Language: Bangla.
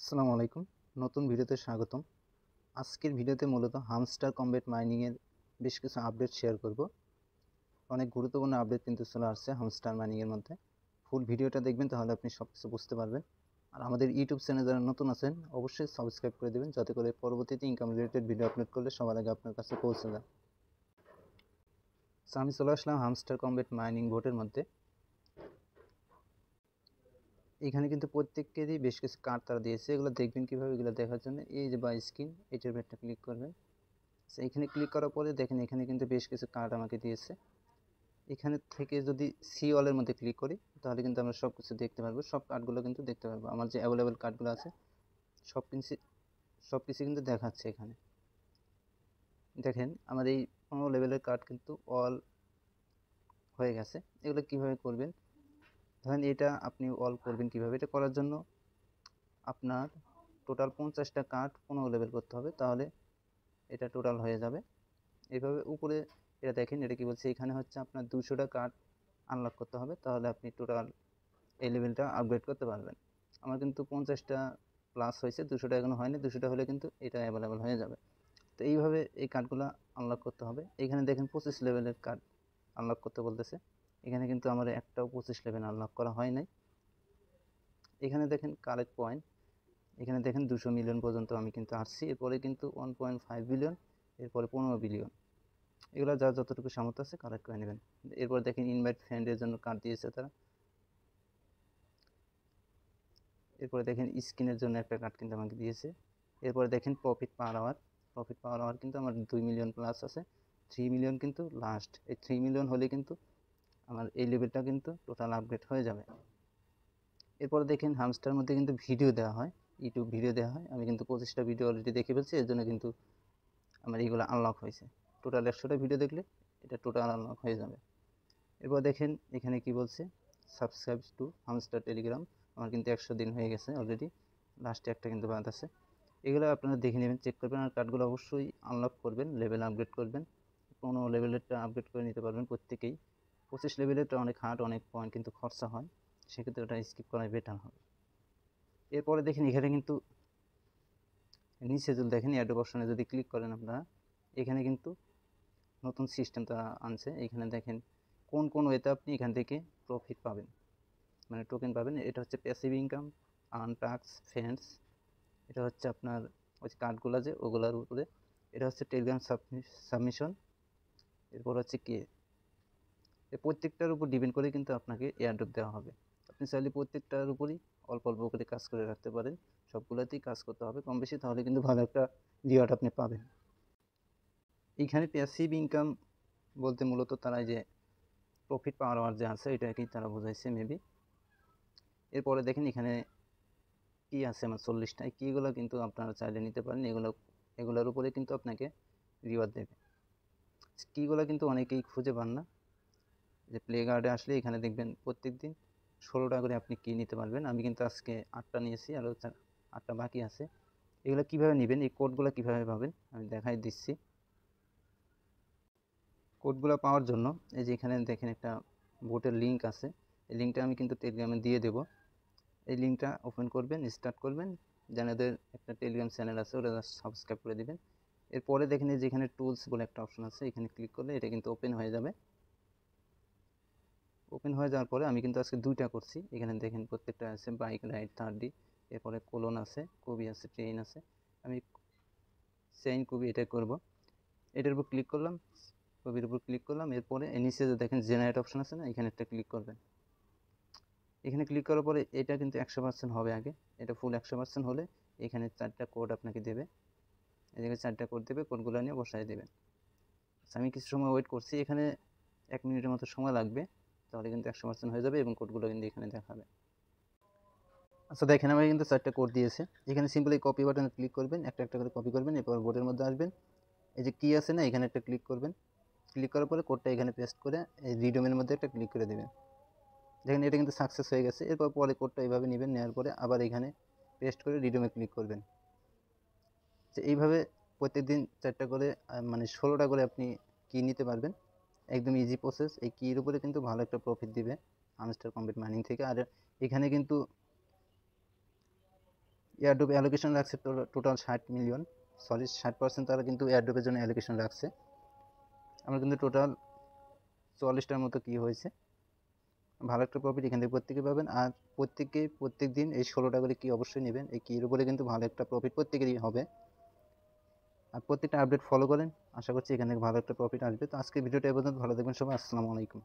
আসসালামু আলাইকুম, নতুন ভিডিওতে স্বাগতম। আজকের ভিডিওতে মূলত হামস্টার কমব্যাট মাইনিংয়ের বেশ কিছু আপডেট শেয়ার করব। অনেক গুরুত্বপূর্ণ আপডেট কিন্তু চলে আসছে হামস্টার মাইনিংয়ের মধ্যে। ফুল ভিডিওটা দেখবেন, তাহলে আপনি সব কিছু বুঝতে পারবেন। আর আমাদের ইউটিউব চ্যানেল যারা নতুন আছেন অবশ্যই সাবস্ক্রাইব করে দেবেন, যাতে করে পরবর্তীতে ইনকাম রিলেটেড ভিডিও আপলোড করলে সবার আগে আপনার কাছে পৌঁছে যায়। সো আমি চলে আসলাম হামস্টার কমব্যাট মাইনিং বোটের মধ্যে। এখানে কিন্তু প্রত্যেকেরই বেশ কিছু কার্ড তারা দিয়েছে, এগুলো দেখবেন কীভাবে, এগুলো দেখার জন্য এই যে বাই স্ক্রিন, এটার একটা ক্লিক করবেন। এখানে ক্লিক করার পরে দেখেন এখানে কিন্তু বেশ কিছু কার্ড আমাকে দিয়েছে। এখানে থেকে যদি সি অলের মধ্যে ক্লিক করি, তাহলে কিন্তু আমরা সব কিছু দেখতে পারবো, সব কার্ডগুলো কিন্তু দেখতে পারবো। আমার যে অ্যাভেলেবেল কার্ডগুলো আছে সব কিছু কিন্তু দেখাচ্ছে এখানে। দেখেন আমার এই 15 লেভেলের কার্ড কিন্তু অল হয়ে গেছে। এগুলো কিভাবে করবেন, ধরেন এটা আপনি অল করবেন কিভাবে, এটা করার জন্য আপনার টোটাল 50টা কার্ড 15 লেভেল করতে হবে, তাহলে এটা টোটাল হয়ে যাবে। এইভাবে উপরে এটা দেখেন, এটা কি বলছে, এখানে হচ্ছে আপনার 200টা কার্ড আনলক করতে হবে, তাহলে আপনি টোটাল এই লেভেলটা আপগ্রেড করতে পারবেন। আমার কিন্তু 50টা প্লাস হয়েছে, 200টা এখনো হয়নি, 200টা হলে কিন্তু এটা অ্যাভেলেবেল হয়ে যাবে। তো এইভাবে এই কার্ডগুলো আনলক করতে হবে। এখানে দেখেন 25 লেভেলের কার্ড আনলক করতে বলতেছে। এখানে কিন্তু আমার একটাও 25 লেভেল আনলক করা হয় নাই। এখানে দেখেন কালেক্ট পয়েন্ট, এখানে দেখেন 200 মিলিয়ন পর্যন্ত আমি কিন্তু আসছি। এরপরে কিন্তু 1.5 বিলিয়ন, এরপরে 15 বিলিয়ন, এগুলো যার যতটুকু সামর্থ্য আছে কালেক্ট করে নেবেন। এরপর দেখেন ইনভাইট ফ্রেন্ডের জন্য কার্ড দিয়েছে তারা। এরপরে দেখেন স্কিনের জন্য একটা কার্ড কিন্তু আমাকে দিয়েছে। এরপরে দেখেন প্রফিট পার আওয়ার কিন্তু আমার 2 মিলিয়ন প্লাস আছে। 3 মিলিয়ন কিন্তু লাস্ট, এই 3 মিলিয়ন হলে কিন্তু আমার এই লেভেলটা কিন্তু টোটাল আপগ্রেড হয়ে যাবে। এরপরে দেখেন হামস্টার মধ্যে কিন্তু ভিডিও দেওয়া হয়, ইউটিউব ভিডিও দেওয়া হয়। আমি কিন্তু 25টা ভিডিও অলরেডি দেখে ফেলছি, এর জন্য কিন্তু আমার এইগুলো আনলক হয়েছে। টোটাল 100টা ভিডিও দেখলে এটা টোটাল আনলক হয়ে যাবে। এরপর দেখেন এখানে কি বলছে, সাবস্ক্রাইব টু হামস্টার টেলিগ্রাম। আমার কিন্তু 100 দিন হয়ে গেছে অলরেডি, লাস্টে একটা কিন্তু বাদ আছে। এগুলো আপনারা দেখে নেবেন, চেক করবেন। আর কার্ডগুলো অবশ্যই আনলক করবেন, লেভেল আপগ্রেড করবেন। 15 লেভেলেরটা আপগ্রেড করে নিতে পারবেন প্রত্যেকেই। 25 লেভেলেরটা অনেক হার্ড, অনেক পয়েন্ট কিন্তু খরচা হয়, সেক্ষেত্রে ওটা স্কিপ করাই বেটার হবে। এরপরে দেখেন এখানে কিন্তু নিচে যদি দেখেন অ্যাডোব অপশনে যদি ক্লিক করেন আপনারা, এখানে কিন্তু নতুন সিস্টেম তারা আনছে। এখানে দেখেন কোন কোন ওয়েতে আপনি এখান থেকে প্রফিট পাবেন, মানে টোকেন পাবেন। এটা হচ্ছে passive income, earn task, friends. এটা হচ্ছে আপনার ওই কার্ডগুলো যে ওগুলোর উপরে। এটা হচ্ছে টেলিগ্রাম সাবমিশন। এরপর হচ্ছে কি, প্রত্যেকটার উপর ডিপেন্ড করে কিন্তু আপনাকে এয়ারড্রপ দেওয়া হবে। আপনি চাইলে প্রত্যেকটার উপরই অল্প অল্প করে কাজ করে রাখতে পারেন, সবগুলোতেই কাজ করতে হবে কম বেশি, তাহলে কিন্তু ভালো একটা রিওয়ার্ড আপনি পাবেন। এইখানে প্যাসিভ ইনকাম বলতে মূলত তারা যে প্রফিট পাওয়ার যে আছে এটাকেই তারা বোঝাইছে মেবি। এরপরে দেখেন এখানে কি আছে আমার 40টা কিগুলো কিন্তু আপনারা চাইলে নিতে পারেন। এগুলোর উপরে কিন্তু আপনাকে রিওয়ার্ড দেবে। কিগুলো কিন্তু অনেকেই খুঁজে পান না, যে প্লে গার্ডে আসলে এখানে দেখবেন প্রত্যেক দিন 16টা করে আপনি কি নিতে পারবেন। আমি কিন্তু আজকে 8টা নিয়েছি, আরও 8টা বাকি আছে। এগুলো কিভাবে নেবেন, এই কোডগুলো কিভাবে পাবেন আমি দেখাই দিচ্ছি। কোডগুলো পাওয়ার জন্য এই যে এখানে দেখেন একটা বোটের লিঙ্ক আছে, এই লিঙ্কটা আমি কিন্তু টেলিগ্রামে দিয়ে দেবো। এই লিঙ্কটা ওপেন করবেন, স্টার্ট করবেন। যাদের একটা টেলিগ্রাম চ্যানেল আছে ওরা সাবস্ক্রাইব করে দিবেন। এরপরে দেখেন যে এখানে টুলস বলে একটা অপশন আছে, এখানে ক্লিক করলে এটা কিন্তু ওপেন হয়ে যাবে। ওপেন হয়ে যাওয়ার পরে আমি কিন্তু আজকে 2টা করছি। এখানে দেখেন প্রত্যেকটা আছে বাইক রাইড 30, এরপরে কোলন আছে, কবি আছে, ট্রেন আছে। আমি চেইন কবি এটা করব। এটার উপর ক্লিক করলাম, কবির উপর ক্লিক করলাম। এরপরে নিচে যে দেখেন জেনারেট অপশন আছে না, এখানে একটা ক্লিক করবেন। এখানে ক্লিক করার পরে এটা কিন্তু 100% হবে আগে, এটা ফুল 100% হলে এখানে 4টা কোড আপনাকে দেবে। এই জায়গায় 4টা কোড দেবে, কোডগুলো নিয়ে বসাই দেবেন। আমি কিছু সময় ওয়েট করছি, এখানে 1 মিনিটের মতো সময় লাগবে, তাহলে কিন্তু 100% হয়ে যাবে এবং কোডগুলো কিন্তু এখানে দেখাবে। আচ্ছা দেখেন আমি কিন্তু 4টা কোড দিয়েছে। এখানে সিম্পলি কপি বাটনে ক্লিক করবেন, একটা একটা করে কপি করবেন। এরপর বোর্ডের মধ্যে আসবেন, এই যে কি আছে না এখানে একটা ক্লিক করবেন। ক্লিক করার পরে কোডটা এখানে পেস্ট করে এই রিডমের মধ্যে একটা ক্লিক করে দেবেন। দেখেন এটা কিন্তু সাকসেস হয়ে গেছে। এরপর পরে কোডটা এইভাবে নেবেন, নেওয়ার পরে আবার এখানে পেস্ট করে রিডমে ক্লিক করবেন। যে এইভাবে প্রত্যেকদিন 4টা করে মানে 16টা করে আপনি কি নিতে পারবেন। একদম ইজি প্রসেস। এই কির উপরে কিন্তু ভালো একটা প্রফিট দিবে হামস্টার কমব্যাট মাইনিং থেকে। আর এখানে কিন্তু এয়ারড্রপ অ্যালোকেশন রাখছে টোটাল 60 মিলিয়ন, সরি 60% তারা কিন্তু এয়ারড্রপের জন্য অ্যালোকেশন রাখছে। আমরা কিন্তু টোটাল 44টার মতো কি হয়েছে, ভালো একটা প্রফিট এখান থেকে প্রত্যেকে পাবেন। আর প্রত্যেক দিন এই 16টা করে কি অবশ্যই নেবেন, এই কির উপরে কিন্তু ভালো একটা প্রফিট প্রত্যেকেরই হবে। আর প্রত্যেকটা আপডেট ফলো করেন, আশা করছি এখান থেকে ভালো একটা প্রফিট আসবে। তো আজকে ভিডিওটা এ পর্যন্ত, ভালো থাকবেন সবাই, আসসালামু আলাইকুম।